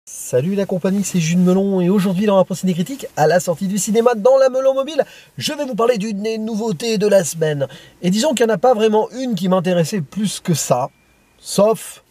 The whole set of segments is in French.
Salut la compagnie, c'est Jules Melon et aujourd'hui dans la procédé critique, à la sortie du cinéma dans la Melon Mobile, je vais vous parler d'une des nouveautés de la semaine. Et disons qu'il n'y en a pas vraiment une qui m'intéressait plus que ça, sauf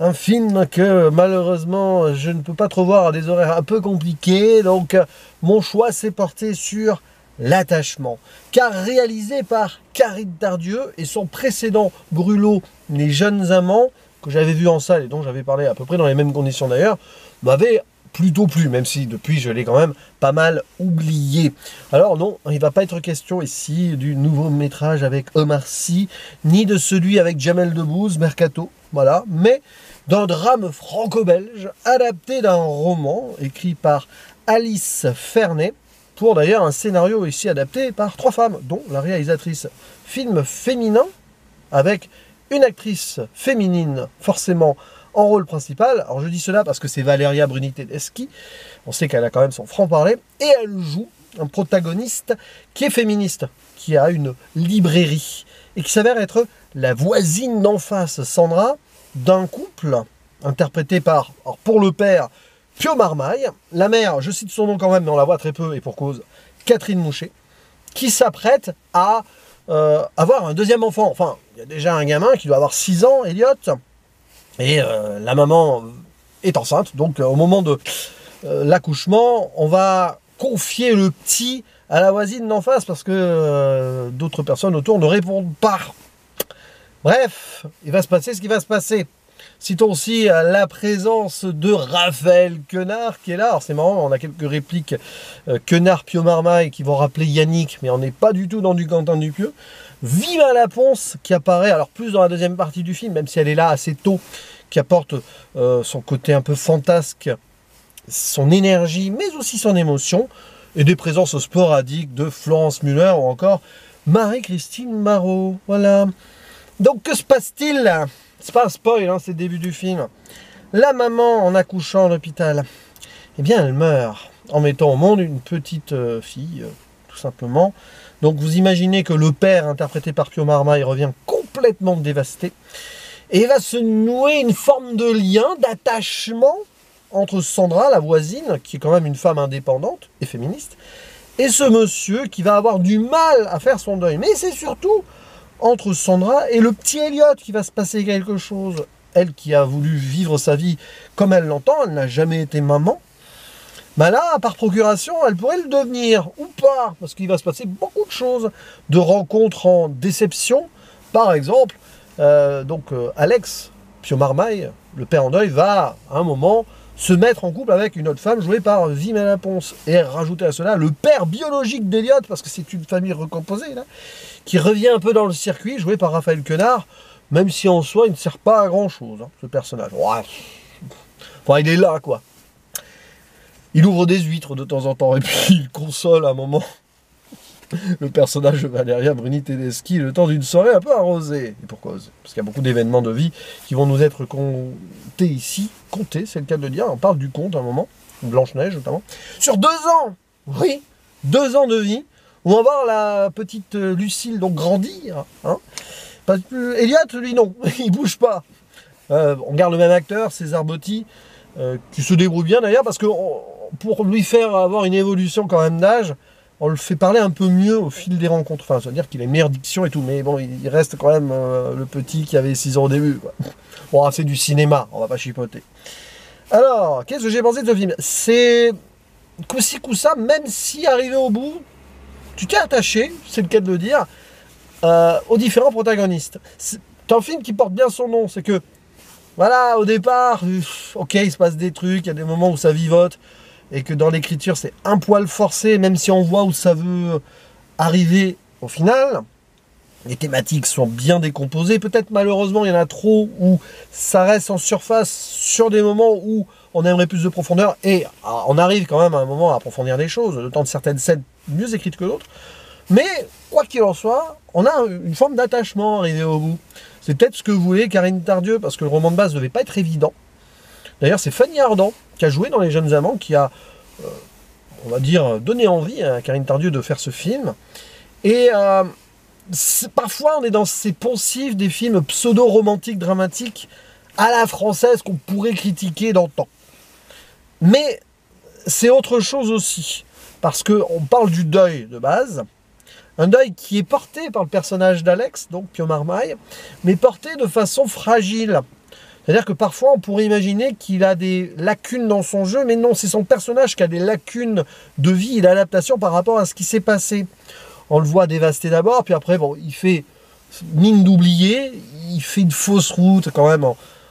un film que malheureusement je ne peux pas trop voir à des horaires un peu compliqués, donc mon choix s'est porté sur L'attachement, car réalisé par Karine Tardieu et son précédent Brûlot, Les Jeunes Amants, que j'avais vu en salle et dont j'avais parlé à peu près dans les mêmes conditions d'ailleurs, m'avait plutôt plu, même si depuis je l'ai quand même pas mal oublié. Alors non, il ne va pas être question ici du nouveau métrage avec Omar Sy, ni de celui avec Jamel Debbouze, Mercato, voilà, mais d'un drame franco-belge adapté d'un roman écrit par Alice Fernet, pour d'ailleurs un scénario ici adapté par 3 femmes, dont la réalisatrice. Film féminin avec une actrice féminine forcément en rôle principal. Alors je dis cela parce que c'est Valeria Bruni Tedeschi, on sait qu'elle a quand même son franc-parler, et elle joue un protagoniste qui est féministe, qui a une librairie, et qui s'avère être la voisine d'en face, Sandra, d'un couple interprété par, alors pour le père, Pio Marmaille, la mère, je cite son nom quand même, mais on la voit très peu, et pour cause, Catherine Mouchet, qui s'apprête à avoir un deuxième enfant. Enfin, il y a déjà un gamin qui doit avoir 6 ans, Elliot, et la maman est enceinte, donc au moment de l'accouchement, on va confier le petit à la voisine d'en face, parce que d'autres personnes autour ne répondent pas. Bref, il va se passer ce qui va se passer. Citons aussi la présence de Raphaël Quenard qui est là. Alors c'est marrant, on a quelques répliques Quenard, Pio Marmaille qui vont rappeler Yannick, mais on n'est pas du tout dans du Quentin Dupieux. Viva la Ponce qui apparaît, alors plus dans la deuxième partie du film, même si elle est là assez tôt, qui apporte son côté un peu fantasque, son énergie, mais aussi son émotion, et des présences sporadiques de Florence Muller ou encore Marie-Christine Marot. Voilà. Donc que se passe-t-il ? C'est pas un spoil, hein, c'est le début du film. La maman, en accouchant à l'hôpital, eh bien, elle meurt en mettant au monde une petite fille, tout simplement. Donc, vous imaginez que le père, interprété par Pio Marmaille, revient complètement dévasté. Et il va se nouer une forme de lien, d'attachement entre Sandra, la voisine, qui est quand même une femme indépendante et féministe, et ce monsieur qui va avoir du mal à faire son deuil. Mais c'est surtout entre Sandra et le petit Elliot qui va se passer quelque chose. Elle qui a voulu vivre sa vie comme elle l'entend, elle n'a jamais été maman. Mais là, par procuration, elle pourrait le devenir, ou pas, parce qu'il va se passer beaucoup de choses, de rencontres en déception. Par exemple, Alex Pio Marmaille, le père en deuil, va à un moment se mettre en couple avec une autre femme jouée par Vimela Ponce. Et rajouter à cela le père biologique d'Elliot, parce que c'est une famille recomposée, là, qui revient un peu dans le circuit, joué par Raphaël Quenard, même si en soi, il ne sert pas à grand-chose, hein, ce personnage. Ouais. Enfin, il est là, quoi. Il ouvre des huîtres de temps en temps, et puis il console à un moment le personnage de Valeria Bruni Tedeschi le temps d'une soirée un peu arrosée. Et pour cause, parce qu'il y a beaucoup d'événements de vie qui vont nous être comptés ici. Comptés, c'est le cas de le dire. On parle du conte à un moment, Blanche-Neige notamment. Sur 2 ans, oui, 2 ans de vie. On va voir la petite Lucille donc grandir. Hein. Elliot, lui, non, il bouge pas. On garde le même acteur, César Botti, qui se débrouille bien d'ailleurs, parce que pour lui faire avoir une évolution quand même d'âge, on le fait parler un peu mieux au fil des rencontres. Enfin, ça veut dire qu'il a une meilleure diction et tout, mais bon, il reste quand même le petit qui avait 6 ans au début, quoi. Bon, c'est du cinéma, on va pas chipoter. Alors, qu'est-ce que j'ai pensé de ce film? C'est coup-ci, coup-ça, même si arrivé au bout, tu t'es attaché, c'est le cas de le dire, aux différents protagonistes. C'est un film qui porte bien son nom, c'est que, voilà, au départ, ok, il se passe des trucs, il y a des moments où ça vivote, et que dans l'écriture, c'est un poil forcé, même si on voit où ça veut arriver au final. Les thématiques sont bien décomposées, peut-être malheureusement, il y en a trop où ça reste en surface sur des moments où on aimerait plus de profondeur, et on arrive quand même à un moment à approfondir des choses, le temps de certaines scènes mieux écrites que d'autres. Mais, quoi qu'il en soit, on a une forme d'attachement arrivé au bout. C'est peut-être ce que voulait Karine Tardieu, parce que le roman de base ne devait pas être évident. D'ailleurs, c'est Fanny Ardant qui a joué dans Les Jeunes Amants, qui a, on va dire, donné envie à Karine Tardieu de faire ce film. Et parfois, on est dans ces poncifs des films pseudo-romantiques, dramatiques, à la française qu'on pourrait critiquer d'antan. Mais c'est autre chose aussi, parce qu'on parle du deuil de base, un deuil qui est porté par le personnage d'Alex, donc Pio Marmaille, mais porté de façon fragile. C'est-à-dire que parfois on pourrait imaginer qu'il a des lacunes dans son jeu, mais non, c'est son personnage qui a des lacunes de vie et d'adaptation par rapport à ce qui s'est passé. On le voit dévasté d'abord, puis après, bon, il fait mine d'oublier, il fait une fausse route quand même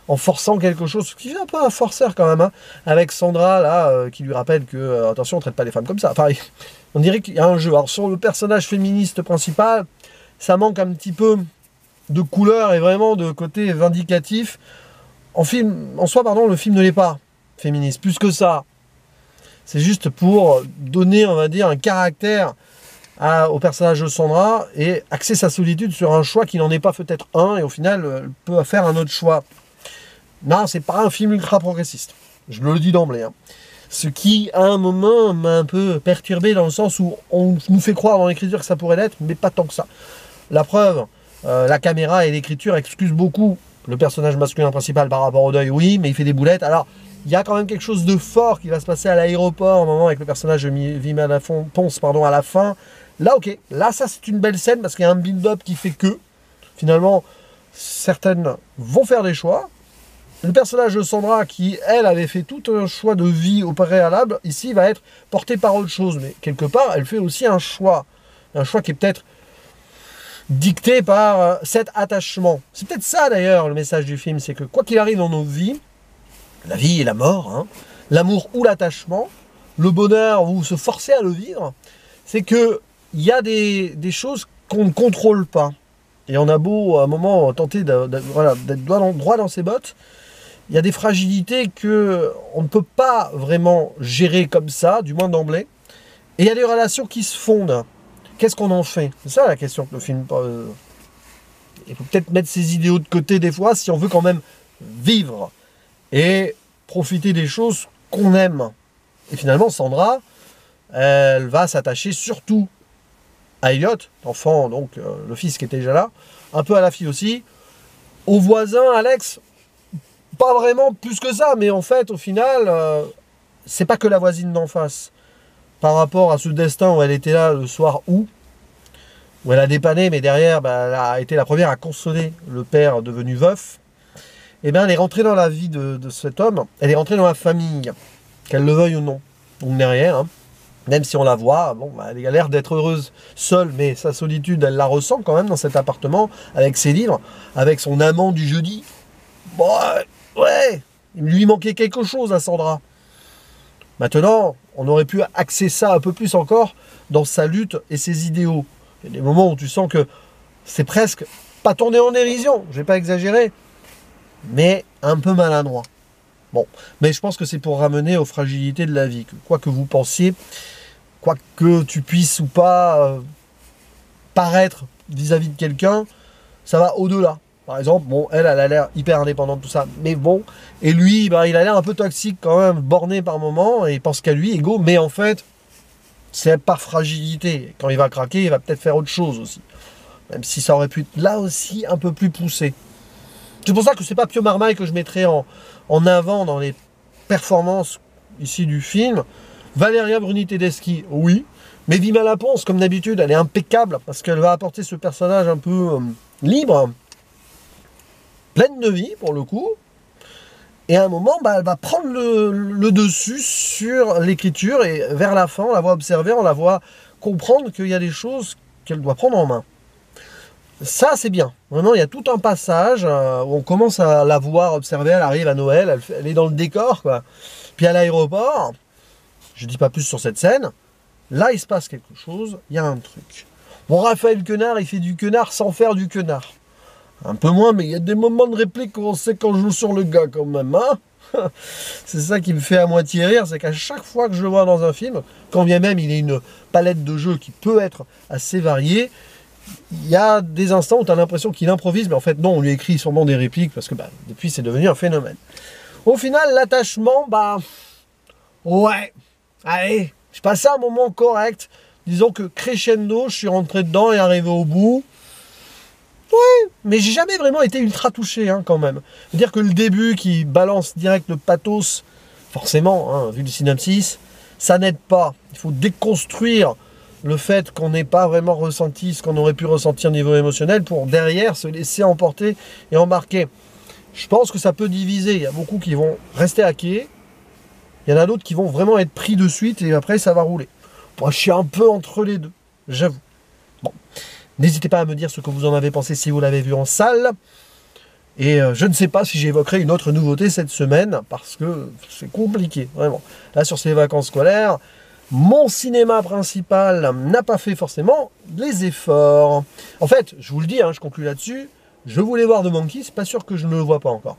en forçant quelque chose, ce qui fait un peu un forceur quand même, hein, avec Sandra là, qui lui rappelle que, attention, on ne traite pas les femmes comme ça. Enfin, on dirait qu'il y a un jeu. Alors sur le personnage féministe principal, ça manque un petit peu de couleur et vraiment de côté vindicatif. En soi, pardon, le film ne l'est pas féministe, plus que ça. C'est juste pour donner, on va dire, un caractère au personnage de Sandra et axer sa solitude sur un choix qui n'en est pas peut-être un, et au final, elle peut faire un autre choix. Non, c'est pas un film ultra progressiste. Je le dis d'emblée. Hein. Ce qui, à un moment, m'a un peu perturbé dans le sens où on nous fait croire dans l'écriture que ça pourrait l'être, mais pas tant que ça. La preuve, la caméra et l'écriture excusent beaucoup le personnage masculin principal par rapport au deuil, oui, mais il fait des boulettes. Alors, il y a quand même quelque chose de fort qui va se passer à l'aéroport, au moment avec le personnage de Vima Ponce, pardon, à la fin. Là, ok, là, ça, c'est une belle scène parce qu'il y a un build-up qui fait que, finalement, certaines vont faire des choix. Le personnage de Sandra, qui, elle, avait fait tout un choix de vie au préalable, ici, va être porté par autre chose. Mais quelque part, elle fait aussi un choix qui est peut-être dicté par cet attachement. C'est peut-être ça, d'ailleurs, le message du film, c'est que quoi qu'il arrive dans nos vies, la vie et la mort, hein, l'amour ou l'attachement, le bonheur ou se forcer à le vivre, c'est que il y a des choses qu'on ne contrôle pas. Et on a beau, à un moment, tenter d'être droit dans ses bottes, il y a des fragilités qu'on ne peut pas vraiment gérer comme ça, du moins d'emblée. Et il y a des relations qui se fondent. Qu'est-ce qu'on en fait? C'est ça la question que le film pose. Il faut peut-être mettre ses idéaux de côté des fois si on veut quand même vivre et profiter des choses qu'on aime. Et finalement, Sandra, elle va s'attacher surtout à Elliot, l'enfant, donc le fils qui était déjà là, un peu à la fille aussi, au voisin Alex, pas vraiment plus que ça, mais en fait, au final, c'est pas que la voisine d'en face. Par rapport à ce destin où elle était là le soir où elle a dépanné, mais derrière, bah, elle a été la première à consoler le père devenu veuf, et bien elle est rentrée dans la vie de cet homme, elle est rentrée dans la famille, qu'elle le veuille ou non. Donc derrière, hein, même si on la voit, bon, bah, elle a l'air d'être heureuse seule, mais sa solitude, elle la ressent quand même dans cet appartement, avec ses livres, avec son amant du jeudi. Bon, ouais, il lui manquait quelque chose à Sandra. Maintenant, on aurait pu axer ça un peu plus encore dans sa lutte et ses idéaux. Il y a des moments où tu sens que c'est presque pas tourné en dérision, je vais pas exagérer, mais un peu maladroit. Bon, mais je pense que c'est pour ramener aux fragilités de la vie, que quoi que vous pensiez, quoi que tu puisses ou pas paraître vis-à-vis de quelqu'un, ça va au-delà. Par exemple, bon, elle a l'air hyper indépendante, tout ça, mais bon, et lui, bah, il a l'air un peu toxique quand même, borné par moment, et il pense qu'à lui, égo, mais en fait, c'est par fragilité. Quand il va craquer, il va peut-être faire autre chose aussi. Même si ça aurait pu être là aussi un peu plus poussé. C'est pour ça que c'est pas Pio Marmaille que je mettrais en avant dans les performances ici du film. Valeria Bruni Tedeschi, oui, mais Vima Laponce, comme d'habitude, elle est impeccable, parce qu'elle va apporter ce personnage un peu libre, pleine de vie pour le coup, et à un moment, bah, elle va prendre le dessus sur l'écriture, et vers la fin, on la voit observer, on la voit comprendre qu'il y a des choses qu'elle doit prendre en main. Ça, c'est bien. Vraiment, il y a tout un passage où on commence à la voir observer, elle arrive à Noël, elle est dans le décor, quoi. Puis à l'aéroport, je dis pas plus sur cette scène, là, il se passe quelque chose, il y a un truc. Bon, Raphaël Quenard, il fait du quenard sans faire du quenard. Un peu moins, mais il y a des moments de réplique où on sait qu'on joue sur le gars quand même, hein. C'est ça qui me fait à moitié rire, c'est qu'à chaque fois que je le vois dans un film, quand bien même il a une palette de jeux qui peut être assez variée, il y a des instants où tu as l'impression qu'il improvise, mais en fait non, on lui écrit sûrement des répliques, parce que bah, depuis c'est devenu un phénomène. Au final, l'attachement, bah... ouais, allez, je passais un moment correct, disons que crescendo, je suis rentré dedans et arrivé au bout. Ouais, mais j'ai jamais vraiment été ultra touché, hein, quand même. C'est-à-dire que le début qui balance direct le pathos forcément, hein, vu le synopsis, ça n'aide pas. Il faut déconstruire le fait qu'on n'ait pas vraiment ressenti ce qu'on aurait pu ressentir au niveau émotionnel pour derrière se laisser emporter et embarquer. Je pense que ça peut diviser. Il y a beaucoup qui vont rester hackés. Il y en a d'autres qui vont vraiment être pris de suite et après ça va rouler. Moi, je suis un peu entre les deux, j'avoue. Bon, n'hésitez pas à me dire ce que vous en avez pensé si vous l'avez vu en salle. Et je ne sais pas si j'évoquerai une autre nouveauté cette semaine, parce que c'est compliqué, vraiment. Là, sur ces vacances scolaires, mon cinéma principal n'a pas fait forcément les efforts. En fait, je vous le dis, hein, je conclue là-dessus, je voulais voir The Monkey, c'est pas sûr que je ne le vois pas encore.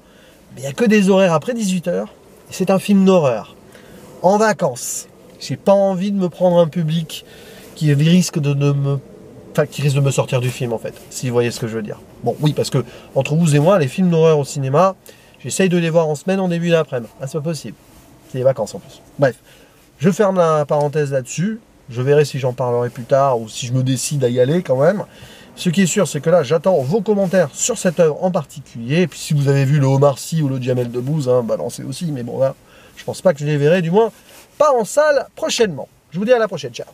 Mais il n'y a que des horaires après 18 h, c'est un film d'horreur. En vacances, j'ai pas envie de me prendre un public qui risque de me sortir du film, en fait, si vous voyez ce que je veux dire. Bon, oui, parce que entre vous et moi, les films d'horreur au cinéma, j'essaye de les voir en semaine, en début d'après-midi. Ah, c'est pas possible. C'est les vacances en plus. Bref, je ferme la parenthèse là-dessus. Je verrai si j'en parlerai plus tard ou si je me décide à y aller quand même. Ce qui est sûr, c'est que là, j'attends vos commentaires sur cette œuvre en particulier. Et puis si vous avez vu le Omar Sy ou le Jamel Debbouze, hein, balancez aussi. Mais bon, là, je pense pas que je les verrai, du moins pas en salle prochainement. Je vous dis à la prochaine, ciao.